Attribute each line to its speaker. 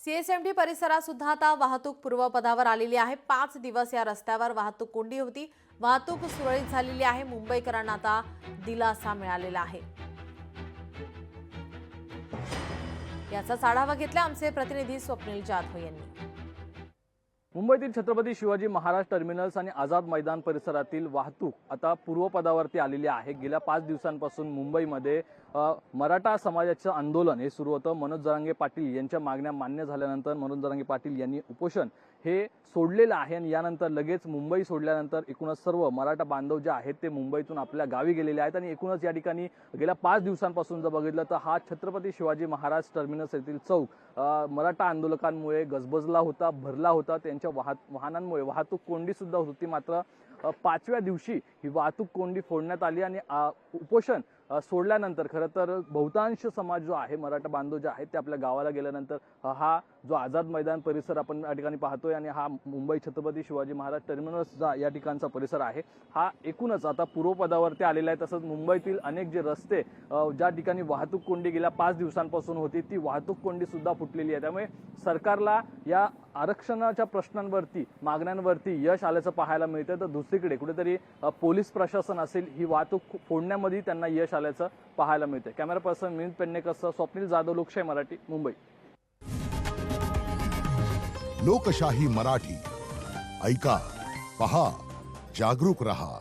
Speaker 1: CSMT परिसरात सुद्धा आता वाहतूक पूर्वपदावर आलेली आहे। 5 दिवस या रस्त्यावर वाहतूक कोंडी होती। वाहतूक सुरळीत झालेली आहे। मुंबईकरांना आता दिलासा मिळालेला आहे। याचा आढावा घेतला आमचे प्रतिनिधी स्वप्नील जाधव यांनी।
Speaker 2: मुंबईतील छत्रपती शिवाजी महाराज टर्मिनल्स आणि आझाद मैदान परिसरातील वाहतूक आता पूर्वपदावरती आलेली आहे। गेल्या 5 दिवसांपासून मुंबईमध्ये मराठा समाजाचं आंदोलन हे सुरू होतं। मनोज जरांगे पाटील यांच्या मागण्या मान्य झाल्यानंतर मनोज जरांगे पाटील यांनी उपोषण हे सोडलेलं आहे आणि यानंतर लगेच मुंबई सोडल्यानंतर एकूणच सर्व मराठा बांधव जे आहेत ते मुंबईतून आपल्या गावी गेलेले आहेत आणि एकूणच या ठिकाणी गेल्या 5 दिवसांपासून जर बघितलं तर हा छत्रपती शिवाजी महाराज टर्मिनस येथील चौक मराठा आंदोलकांमुळे गजबजला होता, भरला होता। त्यांच्या वाहनांमुळे वाहतूक कोंडी सुद्धा होती। मात्र 5व्या दिवशी ही वाहतूक कोंडी फोडण्यात आली आणि उपोषण सोडल्यानंतर खरं तर बहुतांश समाज जो आहे मराठा बांधव जे आहेत ते आपल्या गावाला गेल्यानंतर हा जो आझाद मैदान परिसर आपण या ठिकाणी पाहतोय आणि हा मुंबई छत्रपती शिवाजी महाराज टर्मिनस या ठिकाणचा परिसर आहे हा एकूणच आता पूर्वपदावरती आलेला आहे। तसंच मुंबईतील अनेक जे रस्ते ज्या ठिकाणी वाहतूक कोंडी गेल्या 5 दिवसांपासून होती ती वाहतूक कोंडी सुद्धा फुटलेली आहे। त्यामुळे सरकारला या आरक्षणाच्या प्रश्नांवरती मागण्यांवरती यश आल्याचं पाहायला मिळतं। तर दुसरीकडे कुठेतरी पोलीस प्रशासन असेल ही वाहतूक फोडण्यामध्ये त्यांना यश आल्याचं पाहायला मिळतं। कॅमेरा पर्सन मिलिंद पेडणेकरसह स्वप्नील जाधव, लोकशाही मराठी, मुंबई।
Speaker 3: लोकशाही मराठी ऐका, पहा, जागरूक रहा।